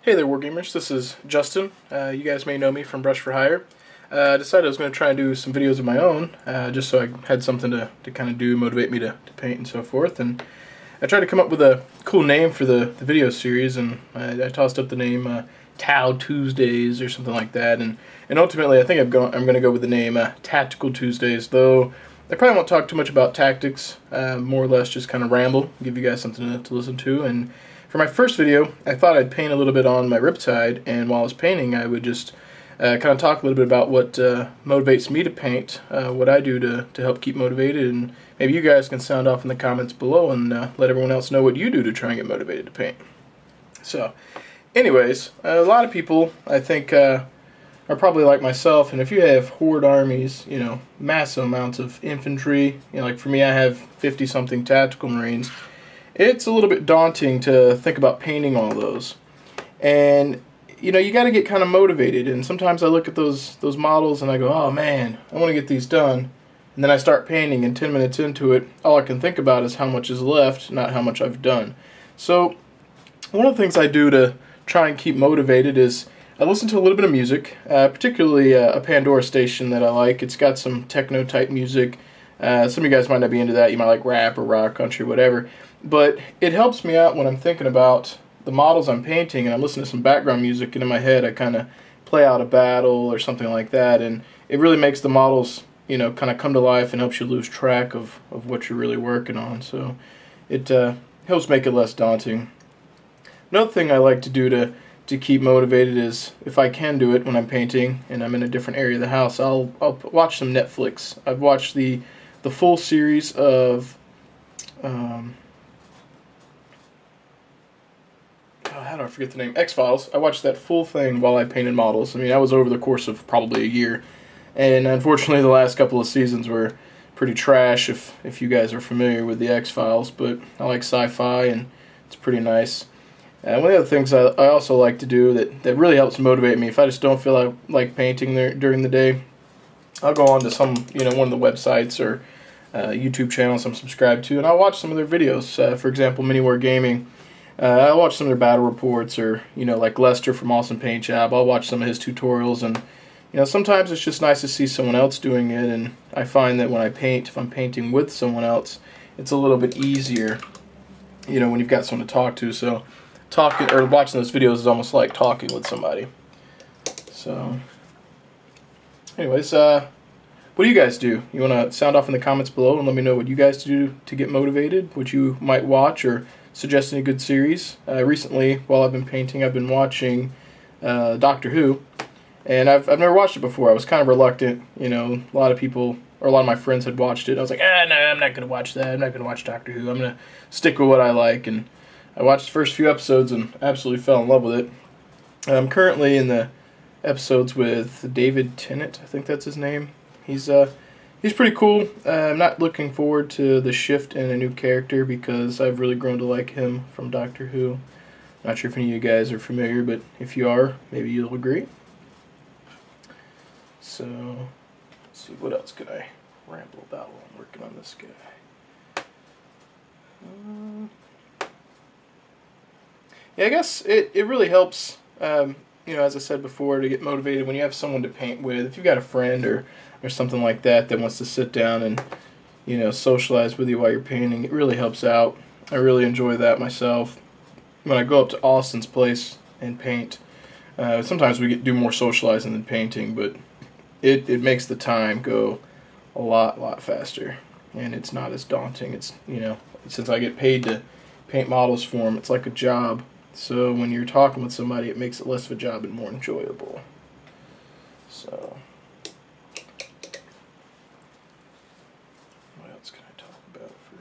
Hey there, Wargamers. This is Justin. You guys may know me from Brush for Hire. I decided I was going to try and do some videos of my own, just so I had something to kind of do, motivate me to paint and so forth. And I tried to come up with a cool name for the video series, and I tossed up the name Tau Tuesdays or something like that. And ultimately, I think I'm going to go with the name Tactical Tuesdays, though I probably won't talk too much about tactics, more or less just kind of ramble, give you guys something to listen to. And for my first video, I thought I'd paint a little bit on my Riptide, and while I was painting, I would just kind of talk a little bit about what motivates me to paint, what I do to help keep motivated, and maybe you guys can sound off in the comments below and let everyone else know what you do to try and get motivated to paint. So, anyways, a lot of people, I think, are probably like myself, and if you have horde armies, you know, massive amounts of infantry, you know, like for me, I have 50-something tactical marines. It's a little bit daunting to think about painting all those, and you know, you got to get kind of motivated. And sometimes I look at those models and I go, oh man, I want to get these done, and then I start painting, and 10 minutes into it, all I can think about is how much is left, not how much I've done. So one of the things I do to try and keep motivated is I listen to a little bit of music, particularly a Pandora station that I like. It's got some techno type music. Some of you guys might not be into that. You might like rap or rock, country, whatever. But it helps me out when I'm thinking about the models I'm painting and I'm listening to some background music, and in my head I kind of play out a battle or something like that, and it really makes the models, you know, kind of come to life and helps you lose track of what you're really working on. So it helps make it less daunting. Another thing I like to do to keep motivated is, if I can do it when I'm painting and I'm in a different area of the house, I'll watch some Netflix. I've watched the full series of how do I forget the name? X-Files. I watched that full thing while I painted models. I mean, that was over the course of probably a year, and unfortunately the last couple of seasons were pretty trash if you guys are familiar with the X-Files, but I like sci-fi and it's pretty nice. One of the other things I also like to do that really helps motivate me, if I just don't feel like painting during the day, I'll go on to some, you know, one of the websites or YouTube channels I'm subscribed to, and I'll watch some of their videos. For example, Miniwargaming. I'll watch some of their battle reports, or, you know, like Lester from Awesome Paint Job. I'll watch some of his tutorials, and, you know, sometimes it's just nice to see someone else doing it, and I find that when I paint, if I'm painting with someone else, it's a little bit easier, you know, when you've got someone to talk to. So talking or watching those videos is almost like talking with somebody. So anyways, what do you guys do? You want to sound off in the comments below and let me know what you guys do to get motivated, what you might watch, or suggest any good series. Recently, while I've been painting, I've been watching Doctor Who, and I've never watched it before. I was kind of reluctant. You know, a lot of people, or a lot of my friends had watched it. I was like, no, I'm not going to watch that. I'm not going to watch Doctor Who. I'm going to stick with what I like. And I watched the first few episodes and absolutely fell in love with it. I'm currently in the episodes with David Tennant. I think that's his name. He's pretty cool. I'm not looking forward to the shift in a new character because I've really grown to like him from Doctor Who. Not sure if any of you guys are familiar, but if you are, maybe you'll agree. So, let's see, what else could I ramble about while I'm working on this guy? Yeah, I guess it really helps, you know, as I said before, to get motivated when you have someone to paint with. If you've got a friend or something like that wants to sit down and, you know, socialize with you while you're painting, it really helps out. I really enjoy that myself. When I go up to Austin's place and paint, sometimes we do more socializing than painting, but it makes the time go a lot faster, and it's not as daunting. It's, you know, since I get paid to paint models for them, it's like a job. So when you're talking with somebody, it makes it less of a job and more enjoyable. So what else can I talk about for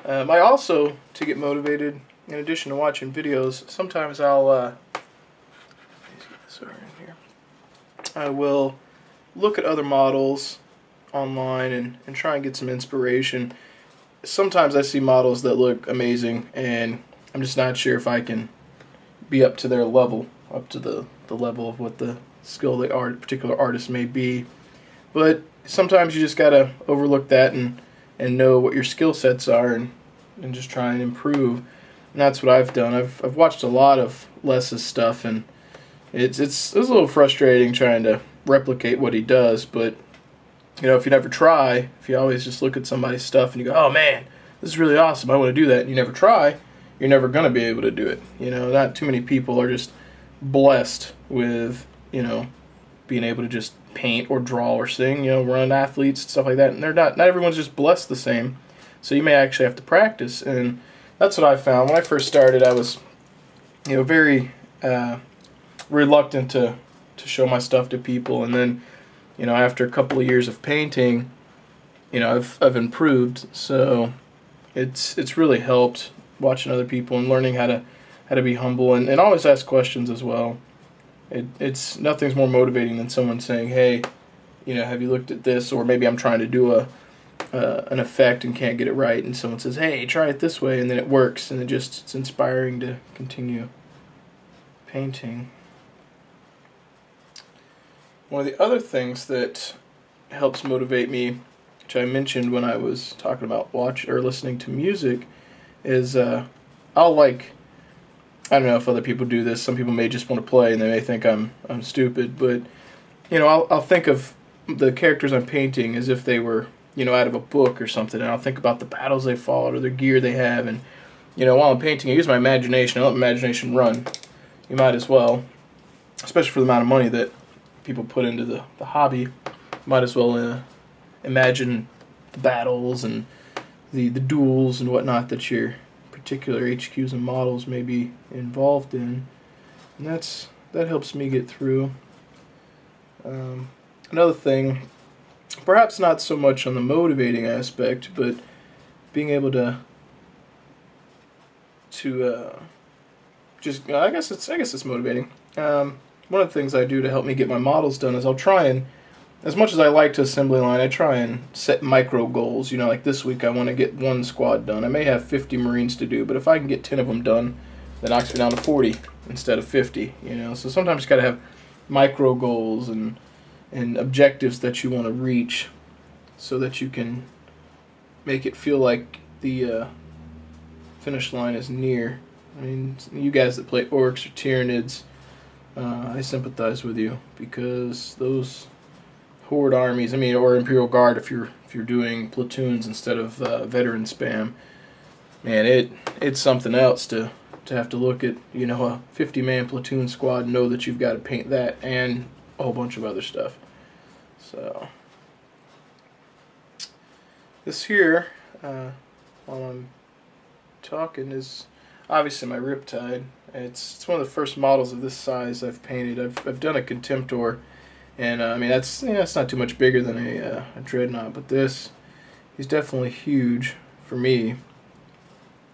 motivation? I also, to get motivated, in addition to watching videos, sometimes I'll I will look at other models online and try and get some inspiration. Sometimes I see models that look amazing, and I'm just not sure if I can be up to their level, up to the level of what the skill the particular artist may be. But sometimes you just gotta overlook that and know what your skill sets are and just try and improve. And that's what I've done. I've watched a lot of Les's stuff, and it's a little frustrating trying to replicate what he does. But you know, if you never try, if you always just look at somebody's stuff and you go, "Oh man, this is really awesome, I want to do that," and you never try, you're never gonna be able to do it. You know, not too many people are just blessed with, you know, being able to just paint or draw or sing, you know, run athletes, stuff like that. And they're not everyone's just blessed the same. So you may actually have to practice. And that's what I found. When I first started, I was, you know, very reluctant to show my stuff to people. And then, you know, after a couple of years of painting, you know, I've improved. So it's really helped watching other people and learning how to be humble and always ask questions as well. It's nothing's more motivating than someone saying, "Hey, you know, have you looked at this?" Or maybe I'm trying to do an effect and can't get it right, and someone says, "Hey, try it this way," and then it works, and it's inspiring to continue painting. One of the other things that helps motivate me, which I mentioned when I was talking about listening to music, is I don't know if other people do this. Some people may just want to play, and they may think I'm stupid. But you know, I'll think of the characters I'm painting as if they were, you know, out of a book or something, and I'll think about the battles they fought or the gear they have, and you know, while I'm painting, I use my imagination. I let my imagination run. You might as well, especially for the amount of money that people put into the hobby. You might as well imagine the battles and the duels and whatnot that your particular HQs and models may be involved in, and that helps me get through. Another thing, perhaps not so much on the motivating aspect, but being able to just I guess it's motivating. One of the things I do to help me get my models done is I'll try and, as much as I like to assembly line, I try and set micro goals. You know, like this week I want to get 1 squad done. I may have 50 Marines to do, but if I can get 10 of them done, that knocks me down to 40 instead of 50. You know, so sometimes you got to have micro goals and objectives that you want to reach, so that you can make it feel like the finish line is near. I mean, you guys that play orcs or Tyranids, I sympathize with you, because those horde armies, I mean, or Imperial Guard if you're doing platoons instead of veteran spam, man, it's something else to have to look at, you know, a 50-man platoon squad and know that you've got to paint that and a whole bunch of other stuff. So this here, while I'm talking, is obviously my Riptide. It's one of the first models of this size I've painted. I've done a Contemptor, and I mean that's not too much bigger than a Dreadnought, but this is definitely huge for me,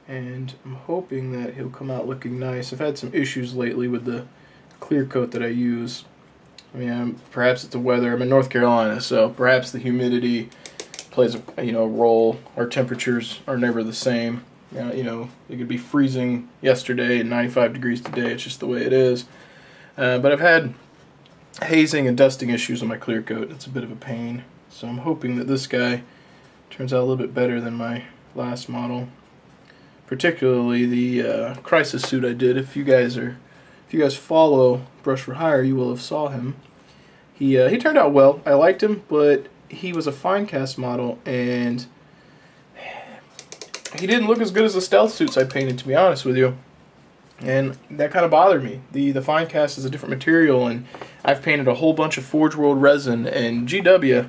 and I'm hoping that he'll come out looking nice. I've had some issues lately with the clear coat that I use. I mean, perhaps it's the weather. I'm in North Carolina, so perhaps the humidity plays a role. Our temperatures are never the same. You know, it could be freezing yesterday and 95 degrees today. It's just the way it is. But I've had hazing and dusting issues on my clear coat. It's a bit of a pain. So I'm hoping that this guy turns out a little bit better than my last model. Particularly the crisis suit I did. If you guys follow Brush for Hire, you will have saw him. He turned out well. I liked him, but he was a fine cast model, and he didn't look as good as the stealth suits I painted, to be honest with you. And that kind of bothered me. The fine cast is a different material, and I've painted a whole bunch of Forge World resin, and GW,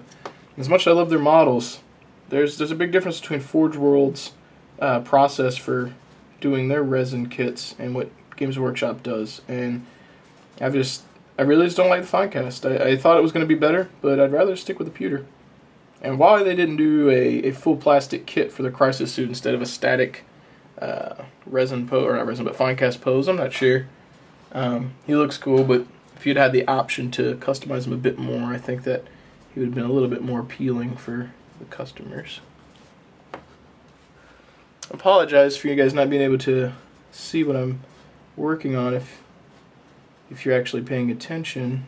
as much as I love their models, there's a big difference between Forge World's process for doing their resin kits and what Games Workshop does. And I really just don't like the fine cast. I thought it was going to be better, but I'd rather stick with the pewter. And why they didn't do a full plastic kit for the crisis suit instead of a static resin pose, or not resin, but fine cast pose, I'm not sure. He looks cool, but if you'd had the option to customize him a bit more, I think that he would have been a little bit more appealing for the customers. I apologize for you guys not being able to see what I'm working on if you're actually paying attention.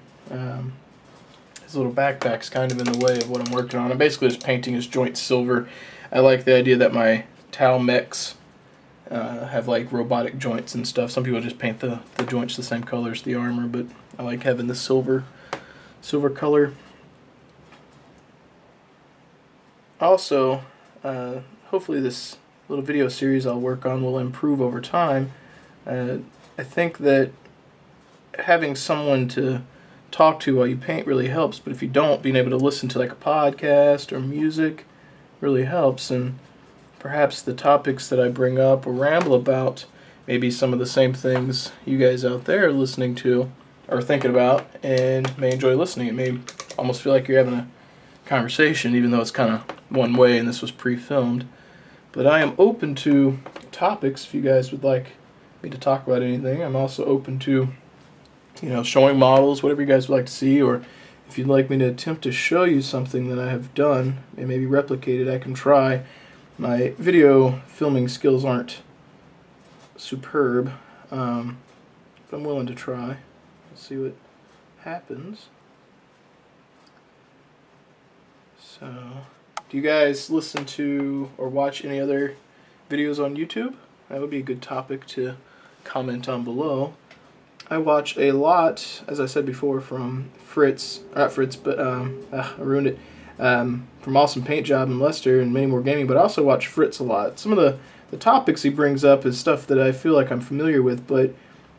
His little backpack's kind of in the way of what I'm working on. I'm basically just painting his joint silver. I like the idea that my Tau mechs have like robotic joints and stuff. Some people just paint the joints the same color as the armor, but I like having the silver color. Also, hopefully this little video series I'll work on will improve over time. I think that having someone to talk to while you paint really helps, but if you don't, being able to listen to like a podcast or music really helps, and perhaps the topics that I bring up or ramble about may be some of the same things you guys out there are listening to or thinking about and may enjoy listening. It may almost feel like you're having a conversation, even though it's kind of one way and this was pre-filmed. But I am open to topics if you guys would like me to talk about anything. I'm also open to, you know, showing models, whatever you guys would like to see, or if you'd like me to attempt to show you something that I have done and maybe replicate it, I can try. My video filming skills aren't superb, but I'm willing to try. Let's see what happens. So, do you guys listen to or watch any other videos on YouTube? That would be a good topic to comment on below. I watch a lot, as I said before, from Fritz, not Fritz, but I ruined it, from Awesome Paint Job in Leicester and Miniwargaming, but I also watch Fritz a lot. Some of the topics he brings up is stuff that I feel like I'm familiar with, but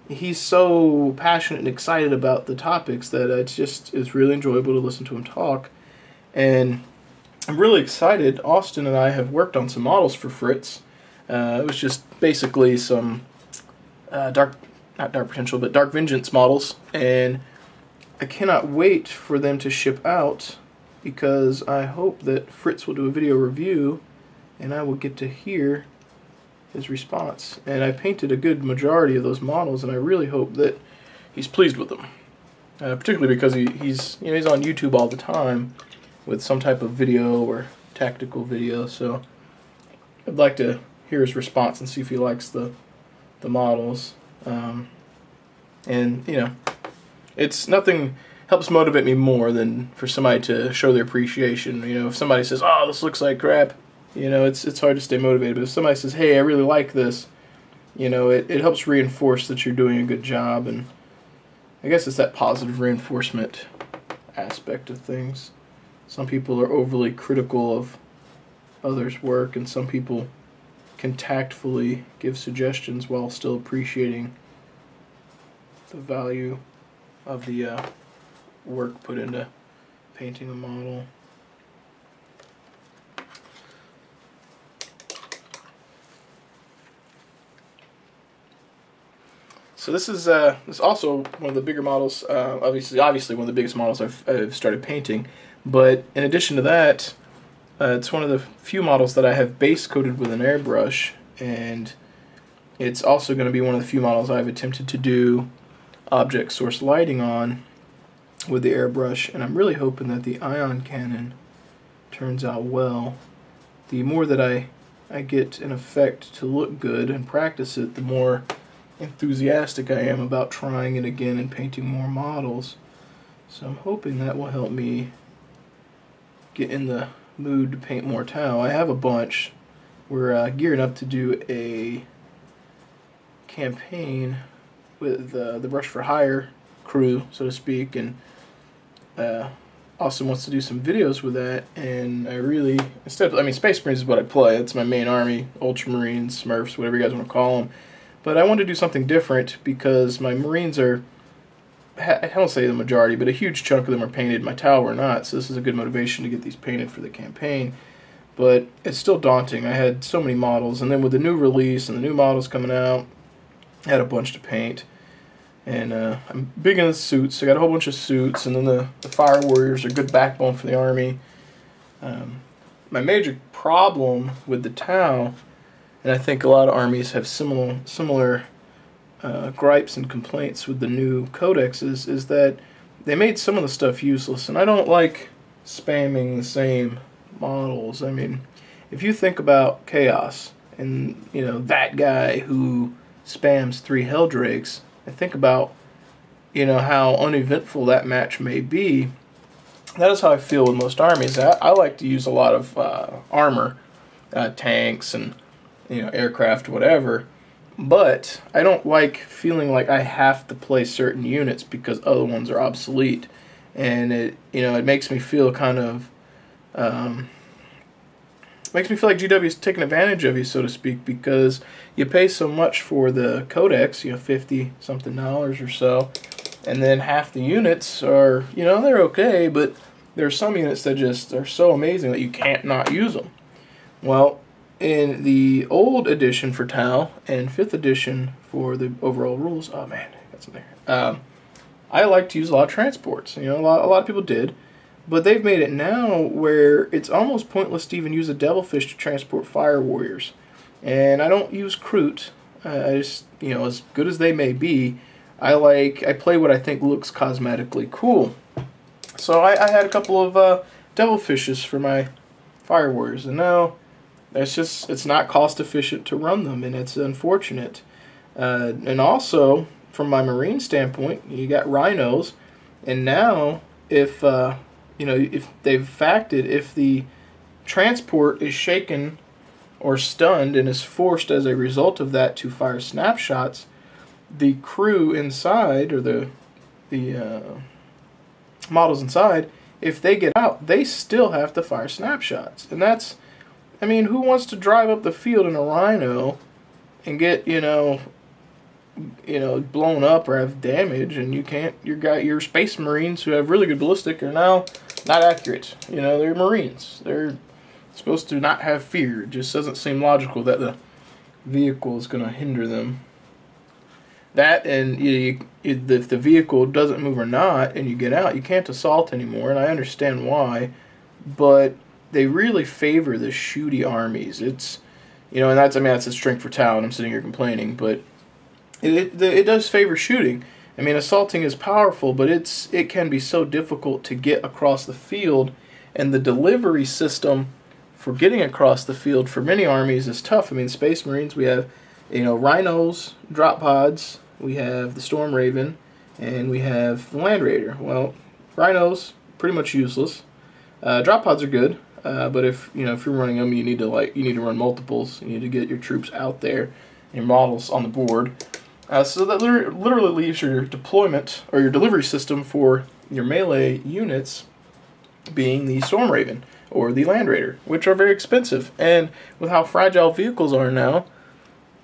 he's so passionate and excited about the topics that it's really enjoyable to listen to him talk. And I'm really excited. Austin and I have worked on some models for Fritz. It was just basically some Dark Vengeance models, and I cannot wait for them to ship out because I hope that Fritz will do a video review and I will get to hear his response. And I painted a good majority of those models, and I really hope that he's pleased with them, particularly because he's on YouTube all the time with some type of video or tactical video. So I'd like to hear his response and see if he likes the models. And you know, it's nothing helps motivate me more than for somebody to show their appreciation. You know, if somebody says, "Oh, this looks like crap," you know, it's hard to stay motivated. But if somebody says, "Hey, I really like this," you know, it helps reinforce that you're doing a good job. And I guess it's that positive reinforcement aspect of things. Some people are overly critical of others' work, and some people can tactfully give suggestions while still appreciating the value of the work put into painting a model. So this is also one of the bigger models, obviously one of the biggest models I've started painting. But in addition to that, it's one of the few models that I have base coated with an airbrush, and it's also going to be one of the few models I've attempted to do object source lighting on with the airbrush, and I'm really hoping that the ion cannon turns out well. The more that I get an effect to look good and practice it, the more enthusiastic I am about trying it again and painting more models. So I'm hoping that will help me get in the mood to paint more Tau. I have a bunch. We're gearing up to do a campaign with the Brush for Hire crew, so to speak, and Austin wants to do some videos with that. And I really, Space Marines is what I play. It's my main army, Ultramarines, Smurfs, whatever you guys want to call them. But I want to do something different because my Marines are, I don't say the majority, but a huge chunk of them are painted. My Tau are not, so this is a good motivation to get these painted for the campaign. But it's still daunting. I had so many models, and then with the new release and the new models coming out, I had a bunch to paint. And I'm big into suits. I got a whole bunch of suits, and then the Fire Warriors are a good backbone for the army. My major problem with the Tau, and I think a lot of armies have similar gripes and complaints with the new codexes, is that they made some of the stuff useless, and I don't like spamming the same models. I mean, if you think about Chaos and, you know, that guy who spams 3 Helldrakes, and think about, you know, how uneventful that match may be. That is how I feel with most armies. I like to use a lot of armor, tanks, and aircraft, whatever. But I don't like feeling like I have to play certain units because other ones are obsolete, and it makes me feel kind of makes me feel like GW is taking advantage of you, so to speak, because you pay so much for the codex, $50-something or so, and then half the units are, they're okay, but there are some units that just are so amazing that you can't not use them. Well, in the old edition for Tau and 5th edition for the overall rules, oh man, got some there. I like to use a lot of transports. A lot of people did. But they've made it now where it's almost pointless to even use a Devilfish to transport Fire Warriors. And I don't use Kroot. I just, as good as they may be, I play what I think looks cosmetically cool. So I had a couple of Devilfishes for my Fire Warriors, and now it's not cost efficient to run them, and it's unfortunate. And also, from my Marine standpoint, you got Rhinos, and now if they've factored, if the transport is shaken or stunned and is forced as a result of that to fire snapshots, the crew inside, or the models inside, if they get out, they still have to fire snapshots. And that's, who wants to drive up the field in a Rhino and get, blown up or have damage, and you can't, your Space Marines who have really good ballistic are now not accurate. They're Marines. They're supposed to not have fear. It just doesn't seem logical that the vehicle is going to hinder them. That, and if the vehicle doesn't move or not, and you get out, you can't assault anymore, and I understand why, but they really favor the shooty armies. It's, and that's a strength for Tau, and I'm sitting here complaining, but it does favor shooting. Assaulting is powerful, but it can be so difficult to get across the field, and the delivery system for getting across the field for many armies is tough. Space Marines, we have, Rhinos, drop pods, we have the Storm Raven, and we have the Land Raider. Well, Rhinos, pretty much useless. Drop pods are good, but if you're running them, you need to run multiples. You need to get your troops out there, your models on the board. So that literally leaves your deployment, or your delivery system for your melee units being the Storm Raven or the Land Raider, which are very expensive. And with how fragile vehicles are now,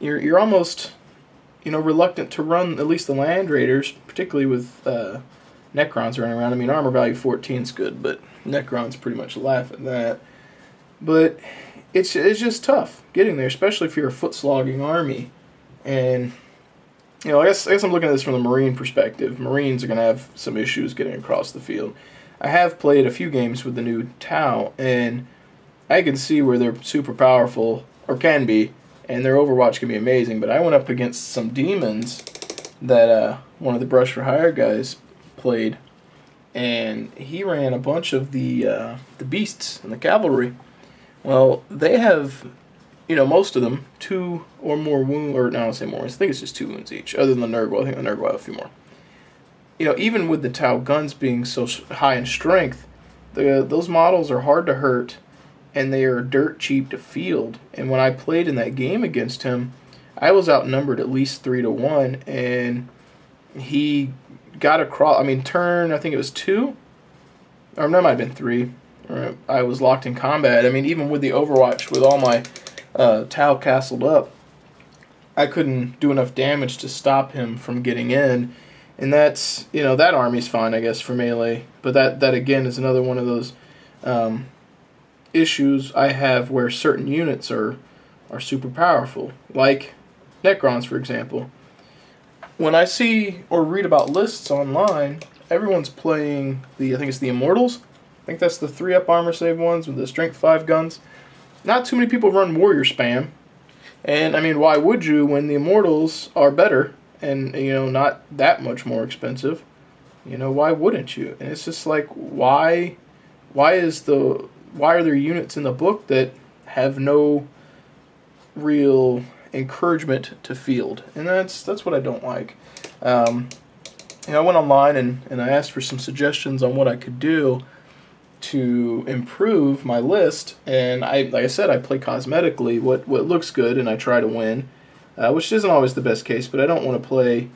you're almost reluctant to run at least the Land Raiders, particularly with Necrons running around. Armor value 14 is good, but Necrons pretty much laugh at that. But it's just tough getting there, especially if you're a foot-slogging army. And I guess I'm looking at this from the Marine perspective. Marines are going to have some issues getting across the field. I have played a few games with the new Tau, and I can see where they're super powerful, or can be, and their Overwatch can be amazing. But I went up against some demons that one of the Brush for Hire guys played, and he ran a bunch of the beasts and the cavalry. Well, they have, most of them 2 or more wounds, or no, I don't say more. I think it's just 2 wounds each, other than the Nurgle. I think the Nurgle have a few more. Even with the Tau guns being so high in strength, those models are hard to hurt, and they are dirt cheap to field. And when I played in that game against him, I was outnumbered at least 3-1, and he got across. Turn, I think it was 2, or that might have been 3. I was locked in combat. Even with the Overwatch, with all my Tau castled up, I couldn't do enough damage to stop him from getting in. And that's, that army's fine, I guess, for melee. But that again, is another one of those issues I have where certain units are super powerful. Like Necrons, for example. When I see or read about lists online, everyone's playing I think it's the Immortals. I think that's the 3-up armor save ones with the strength 5 guns. Not too many people run warrior spam. And, why would you when the Immortals are better and, not that much more expensive? Why wouldn't you? And it's just like, why are there units in the book that have no real encouragement to field? And that's what I don't like. I went online and I asked for some suggestions on what I could do, to improve my list, and like I said, I play cosmetically what looks good, and I try to win, which isn't always the best case, but I don't want to play,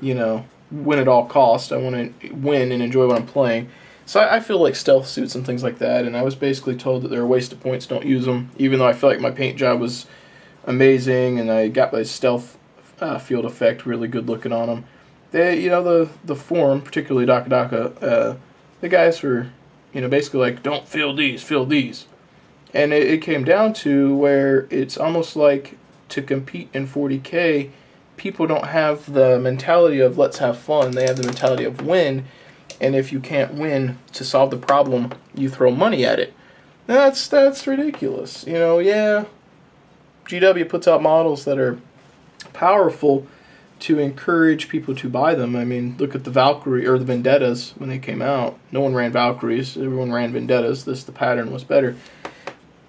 you know, win at all cost. I want to win and enjoy what I'm playing. So I feel like stealth suits and things like that, and I was basically told that they're a waste of points, don't use them, even though I feel like my paint job was amazing, and I got my stealth field effect really good looking on them. They, you know, the forum, particularly Daka, the guys were, you know, basically like, don't fill these. And it came down to where it's almost like to compete in 40K, people don't have the mentality of let's have fun. They have the mentality of win. And if you can't win to solve the problem, you throw money at it. That's ridiculous. You know, yeah, GW puts out models that are powerful to encourage people to buy them. I mean, look at the Valkyrie or the Vendettas when they came out. No one ran Valkyries, everyone ran Vendettas. The pattern was better.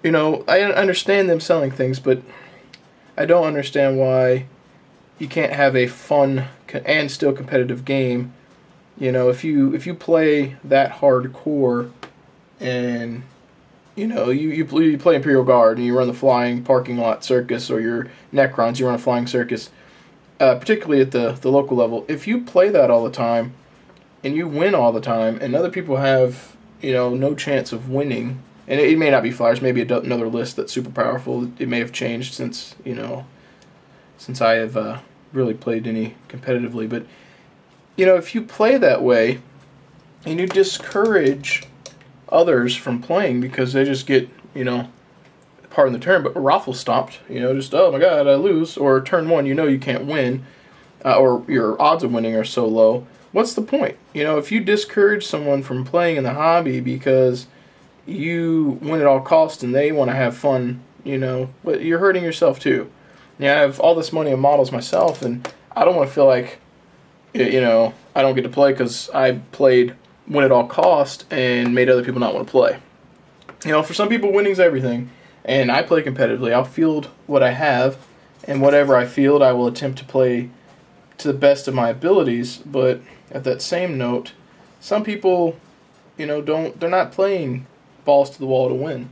You know, I understand them selling things, but I don't understand why you can't have a fun and still competitive game. You know, if you play that hardcore, and you know you play Imperial Guard and you run the flying parking lot circus, or your Necrons, you run a flying circus. Particularly at the local level, if you play that all the time and you win all the time, and other people have, you know, no chance of winning, and it may not be Flyers, maybe another list that's super powerful. It may have changed since, you know, since I have really played any competitively. But you know, if you play that way and you discourage others from playing because they just get, you know, pardon the term, but raffle stomped, you know, just, oh my god, I lose, or turn one, you know you can't win, or your odds of winning are so low, what's the point? You know, if you discourage someone from playing in the hobby because you win at all costs and they want to have fun, you know, but you're hurting yourself too. Yeah, I have all this money in models myself, and I don't want to feel like, you know, I don't get to play because I played win at all cost and made other people not want to play. You know, for some people, winning's everything. And I play competitively. I'll field what I have, and whatever I field, I will attempt to play to the best of my abilities. But at that same note, some people, you know, they're not playing balls to the wall to win.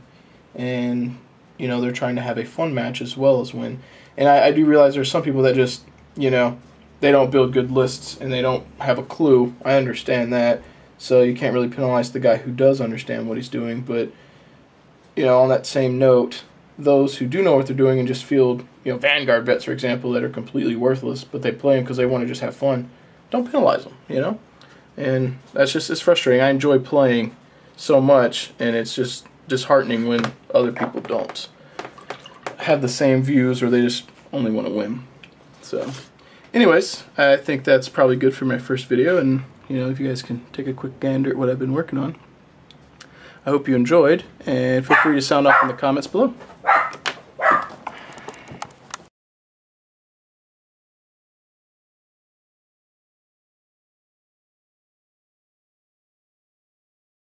And, you know, they're trying to have a fun match as well as win. And I do realize there's some people that just, you know, they don't build good lists and they don't have a clue. I understand that. So you can't really penalize the guy who does understand what he's doing, but you know, on that same note, those who do know what they're doing and just field, you know, Vanguard vets, for example, that are completely worthless, but they play them because they want to just have fun, don't penalize them, you know? And that's just, it's frustrating. I enjoy playing so much, and it's just disheartening when other people don't have the same views, or they just only want to win. So, anyways, I think that's probably good for my first video, and, you know, if you guys can take a quick gander at what I've been working on. I hope you enjoyed, and feel free to sound off in the comments below.